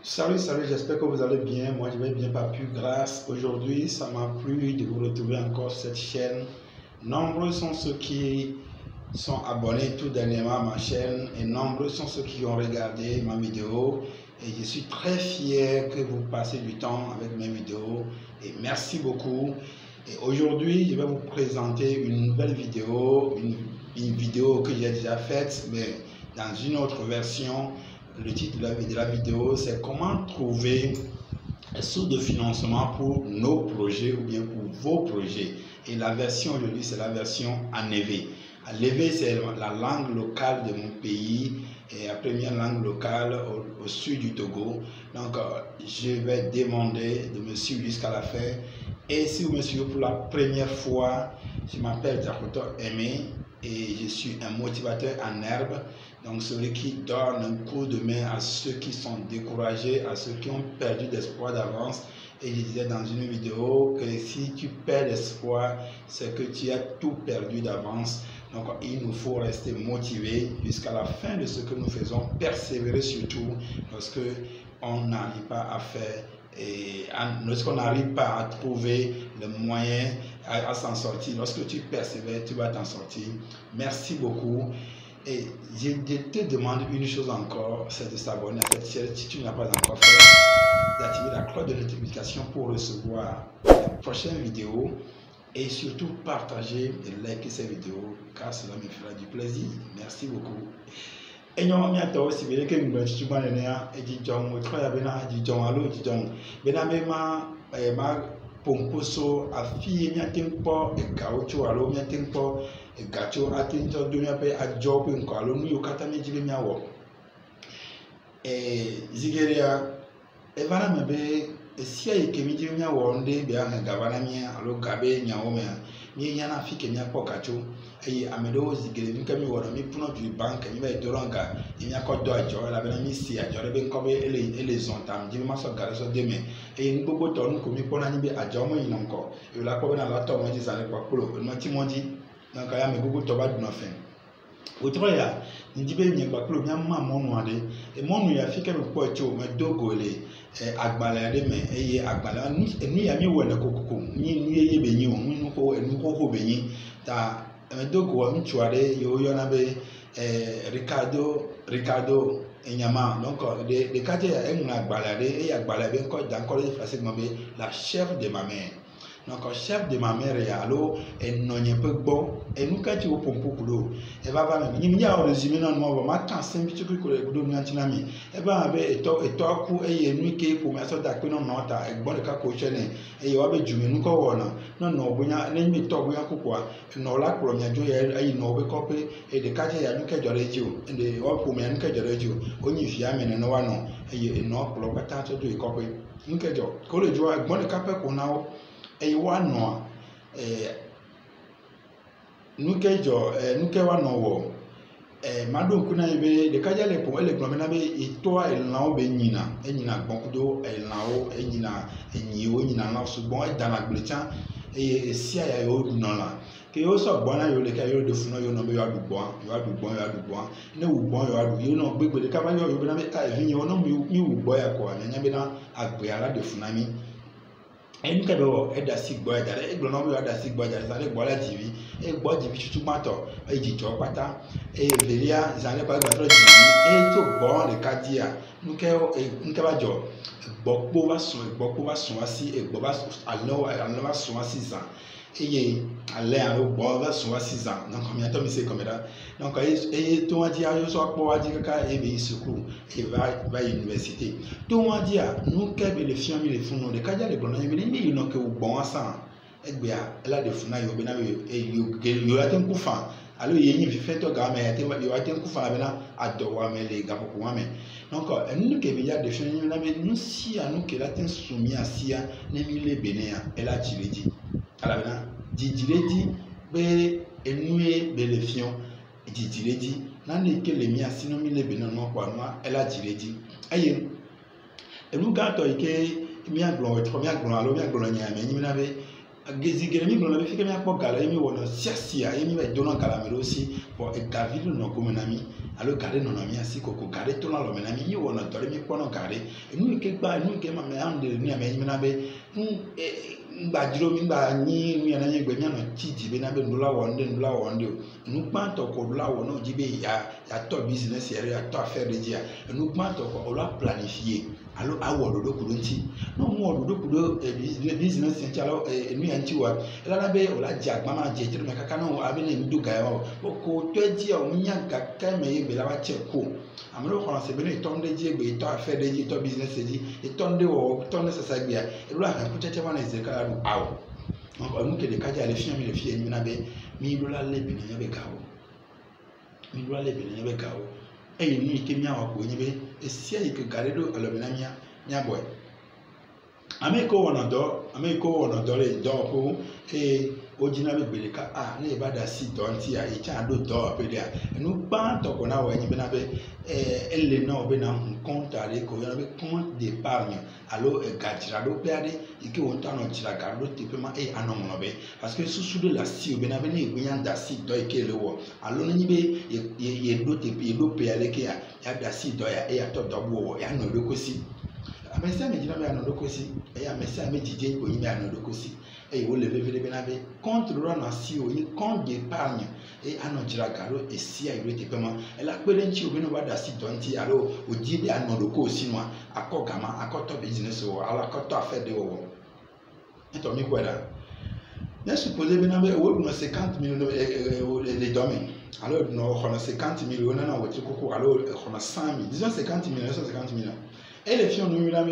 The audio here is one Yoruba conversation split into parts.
Salut, j'espère que vous allez bien. Moi, je vais bien, pas plus grâce. Aujourd'hui, ça m'a plu de vous retrouver encore sur cette chaîne. Nombreux sont ceux qui sont abonnés tout dernièrement à ma chaîne et nombreux sont ceux qui ont regardé ma vidéo. Et je suis très fier que vous passez du temps avec mes vidéos. Et merci beaucoup. Et aujourd'hui, je vais vous présenter une nouvelle vidéo, une vidéo que j'ai déjà faite, mais dans une autre version. Le titre de la vidéo, c'est comment trouver des sources de financement pour nos projets ou bien pour vos projets. Et la version aujourd'hui, c'est la version Anévé. Anévé, c'est la langue locale de mon pays et la première langue locale au sud du Togo. Donc, je vais demander de me suivre jusqu'à la fin. Et si vous me suivez pour la première fois, je m'appelle Jacoto Aimé et je suis un motivateur en herbe. Donc celui qui donne un coup de main à ceux qui sont découragés, à ceux qui ont perdu d'espoir d'avance. Et je disais dans une vidéo que si tu perds l'espoir, c'est que tu as tout perdu d'avance. Donc il nous faut rester motivés jusqu'à la fin de ce que nous faisons, persévérer surtout lorsque on n'arrive pas à faire et lorsqu'on n'arrive pas à trouver le moyen à s'en sortir. Lorsque tu persévères, tu vas t'en sortir. Merci beaucoup. Et je te demande une chose encore, c'est de s'abonner à cette chaîne si tu ne l'as pas encore fait, d'activer la cloche de notification pour recevoir les prochaines vidéos et surtout partager et liker ces vidéos car cela me fera du plaisir. Merci beaucoup. Et nous avons aussi bien que nous avons dit et dit John, nous avons dit John, allo dit John, ma pomposo afi nyatempo e gaucho alo nyatempo e gacho atinto dunia pe a job nko alo nu yokata mejile miawo e zigeria e bana mebe e sia yake mejile miawo nde be an gabana mi alo gabe nyawo me ni yana fi ke nya po gacho e amedo zigere nka mi woro mi puno du bank mi be doronga mi akodo ajo la bena mi si ajo be nko be ele zontam jimi maso gare so deme e ni gbogbo to nu ko mi pona ni be ajo mo yin nko e la ko be na la to mo ji sare pa kulo no ti mo ji na ka ya me gbogbo to ba du na fen otro ya ndi be mi pa kulo mi amma mo nu ade e mo nu ya fi ke mi po cho me dogo le agbala de me eye agbala ni ya mi wo na kokoko ni ye be yin o nu ko be yin ta dogo wa mchuare yo na be Ricardo Enyama donc de kate ya enuna agbalade e agbalabe ko dan ko le français mo be la chef de ma mère. Donc chef de ma mère ya lo enonye pe gbo enukati o pompo kulo e ba ba mi ya o résumé non mo ba ma tan sem bi tuku ko le gudo mi antina mi e ba be eto ku e ye nuke pour me so da pe no nota e gbo de ka ko chene e yo be jumi nu ko wona no bunya ne mi to bunya kokwa no la kro mi ajo ye ayi no be ko pe e de kate ya nuke jore ji o de o ku mi nuke jore ji o onyi fi ame ne no wa no e ye no kro ka ta to do e ko pe nuke jo ko le jo gbo de ka pe ko na o e wa no nuke wa no wo mado kuna ibe de kaja le po ele gbon be ito a elan be nyina enyina gbonkudo elan enyina enyiwo nyina na so gbon dana gbecha sia ya yo du no la ke yo so gbon na yo le ka yo de funu yo no be yo adu gbon ne wu gbon yo adu yo no gbegbe de ka ba yo be na be ka evinye wo no mi wu gbon ya ko anya be na agbe ara de funami en ka do e da si gbo e da e gbo no be da si gbo ja sare gbo la jivi e gbo jivi tutu mato e ji jo pata e velia zane pa gba tro jivi e to gbo le ka dia nke ba jo gbo po ba sun wa si e gbo ba alo ba sun wa si zan eye ale aro gbo ba sun wa si zan donc mi ato mi se comme ça donc e to wa di ayo so po wa di kaka e be school e va université to wa di a nu ke be le fiam le funu de kaja le gbona mi ni no ke gbon asan egbe a la de funa yo be na yo aten ku fa alo ye yin fi feto ga me yo aten ku fa be na ado wa me le ga ko wa me donc nu ke be ya de fiam na be nu si anu ke la ten sumi asia ne mi le benea e la jireji ala be na jireji be enue be le fiam jireji na ne ke le mi asino mi le benea no kwa no e la jireji aye enu ga to ike mi agbon alo mi agbon nya me nyi na be Gezigere mi blona be fike mi akpo gala mi wono siasia mi be dona gala mi aussi pour e David no ko menami alo gare no mi asiko ko gare to na lo menami mi wono dole mi ko no gare e nu ke gba nu ke ma me ande ni ame mi na be ngba jiro mi ngba ni mi na nye gbe mi na tiji be na be ndula wonde nu gba to ko ndula wono jibe ya to business ere ya to affaire de dia nu gba to ko o la planifier alo awo dodo kurunti no mo dodo kudo business en chalo enu anti wa ela na be o la jagba ma je tiri me kaka no abi na ndu ga ya o ko to ji o nya ga ka me ye be la ba che ko amelo ko se be no tonde ji egbe to affaire de ji to business ji tonde o tonde sa sagbia elu a ko tete ma na ze ka do awo o mu ke de ka ja le fi mi na be mi do la le bi na be ka o mi do la le bi na be ka o e ni ke mi awa ko nyibe esia yi ke garedo alobina mia boy ameko wona do le do ko ojina be gbele ka na ba da si do nti a e cha do do pe dia nu pa to ko na wa nyibe na be elle na obe na compte ale ko ya be compte d'épargne allo gajira do pe ade ike won ta no chira garo te pe ma anomo no be parce que susu de la si obe na be na egunya da si do ike le wo allo na nyibe ye do te pe do pe ale ke ya da si do ya to do wo ya no do kosi amesa me jina be ano do kosi ya amesa me jije ko yimi ano do kosi wo le vevele be na be compte ro na si o ni compte d'épargne ano jira garo esi a ire te pe ma la pele nchi obe no ba da si do nti allo oji be ano do kosi no akogama akoto business wo ala akoto affaire de wo eto mi kweda na suppose be na be wo no 50 millions les domaines alors no on a 50 millions na wo ti koko alors on a 100 000 disons 50 millions 150 millions et les filles nous la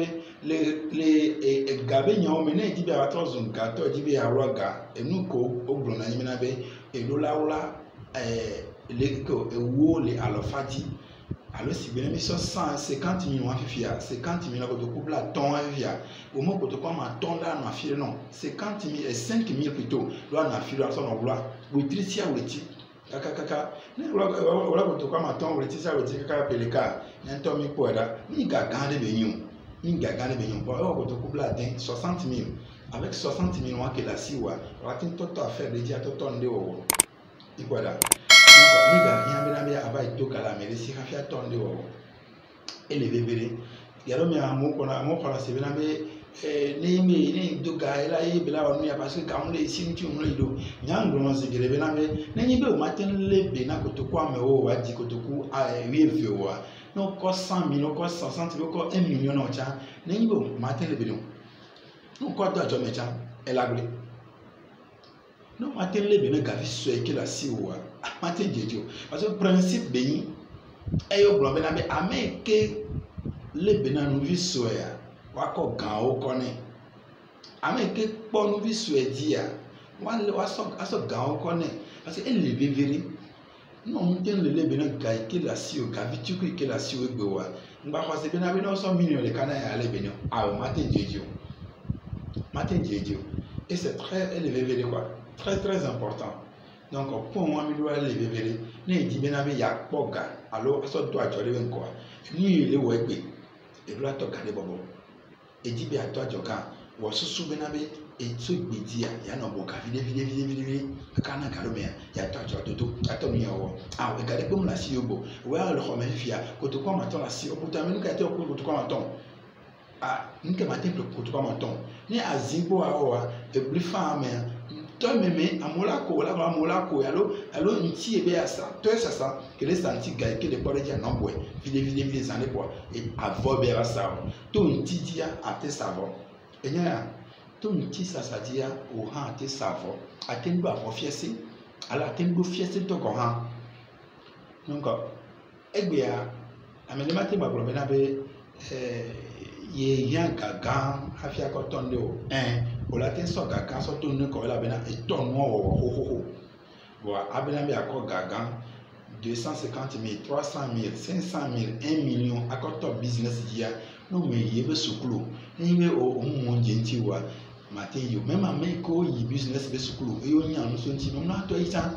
les gabe nya o me na di be a 1000 gato di be a roga e nu ko oglo na nyina be e lo laula les ko e wo le alofati alors si bien mis 150 millions afifia 50 millions de couple à ton avia au moment que tu comme à ton là na fille non 50 000 et 5 000 plutôt là na fille son obla butricia weti kaka ne wala ko to comme à ton weti ça weti kaka peleka nto mi poeda ni gaga de benyon pour ko to couple à 60 000 avec 60 000 que la siwa ratin toto affaire de dia toto ndewo ikwada miga nyambira bya abai tokala merisi kafia tonde wo elevebere yaro mi amoko na sebena be ni duga ela yi bela onu ya parce que quand les sinti on le do nyango no sigere bena be nenyi be o maten lebe na kotokwa me wo wadi kotoku wielfe wo no ko 100 000 ko 160 000 ko 1 million no cha nenyi be o maten lebe no ko to ajo mecha elagre non matin le bene gavi so e la si wa matin jejo parce que principe beyin e yo blon bena be ameke le bena nu vi so ya wa ko gan o ko ni ameke po nu vi so e dia wa so gan o ko ni parce que ele vivere non matin le bena ga ke la si o gavi tu ke la si o egbe wa ngba ko se bena be no so million le kana ya le bena matin jejo et c'est très élevé quoi très important donc pour moi mi doit lever ne di bena be ya poga allo so to ajo le nko ni ile wo egbe e bla to ka de bobo e di be ato ajo ka wo susu bena be e to gbedi ya no bo ka vide ka na ka lo me ya to ajo to ato mi yawo e ga de bom la si yobo we a lo ko me fia ko to ko ma to la si o puta me ka te ko to ko ma ton nke matin ko to ko ma ton ni azimbo awa e bli femme to meme amolako allo nti ebe asa to esa que les santi ga que de pore dia no boy vide zane po et avobe asa to nti dia ate savo enya to nti sasa dia o ha ate savo atendu afo fiese ala atendu fiese to ko ha donc egbe a amenemate gbagbo be na be ye yan gaga afia ko tonde o la ten so gaga so to ne ko la bena e ton wo ho bo abena bi akọ gaga 250 000 300 000 500 000 1 million akoto business dia no me ye be sukulu ni o mu nti wa mate yo mema me ko yi business be sukulu e yo nya no so nti no na to isa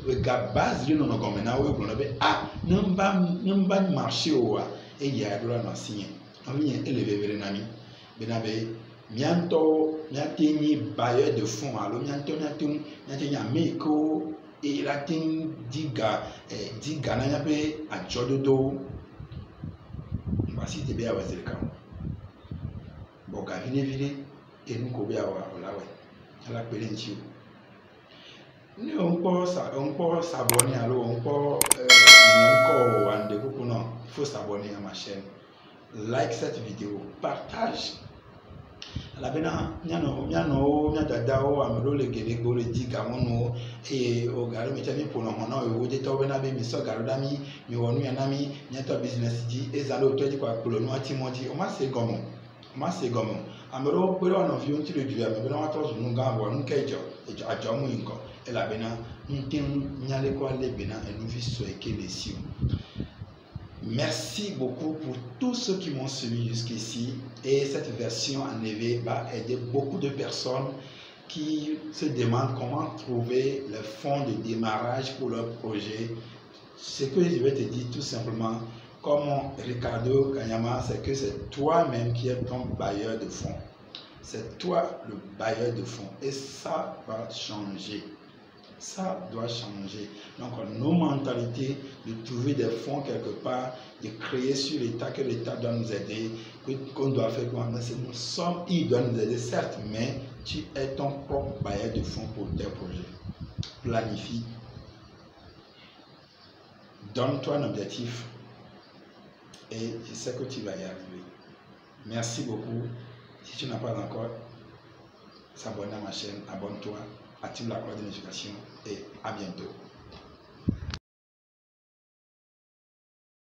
we ga base no no gome na we gbo no be namba marché o wa e ya do na sinye ami elevevere na mi be na be Mianto, mianteni bailleur de fonds, alors mianteni ameko et la ting diga na yabe a jododo. Voici te bien avec le camp. Bon, vine et nous combien là ouais. La pelentiu. Nous on peut s'abonner alors on peut encore rendez-vous pour non. Il faut s'abonner à ma chaîne. Like cette vidéo, partage. La bena nyano dada o amelo le gele go le diga mono e o garo me tani pour no hono e wo de to bena be mi so garo dami mi wonu ya nami nyato business di ezalo to di kwa kulo no atimoji o ma se gomo amelo pere ono fi onti le du ya me bena wa to zo nu ga wo nu kejo ajo mu inko e la bena ntin nyale ko le bena e nu fi so e ke le si. Merci beaucoup pour tous ceux qui m'ont suivi jusqu'ici et cette version en EV va aider beaucoup de personnes qui se demandent comment trouver le fonds de démarrage pour leur projet. Ce que je vais te dire tout simplement, comme Ricardo Kanyama, c'est que c'est toi-même qui es ton bailleur de fonds. C'est toi le bailleur de fonds et ça va changer. Ça doit changer. Donc, nos mentalités de trouver des fonds quelque part, de créer sur l'État, que l'État doit nous aider, qu'on doit faire quoi. Nous sommes, il doit nous aider, certes, mais tu es ton propre bailleur de fonds pour tes projets. Planifie. Donne-toi un objectif et je sais que tu vas y arriver. Merci beaucoup. Si tu n'as pas encore s'abonner à ma chaîne, abonne-toi, active la cloche de notification et à bientôt.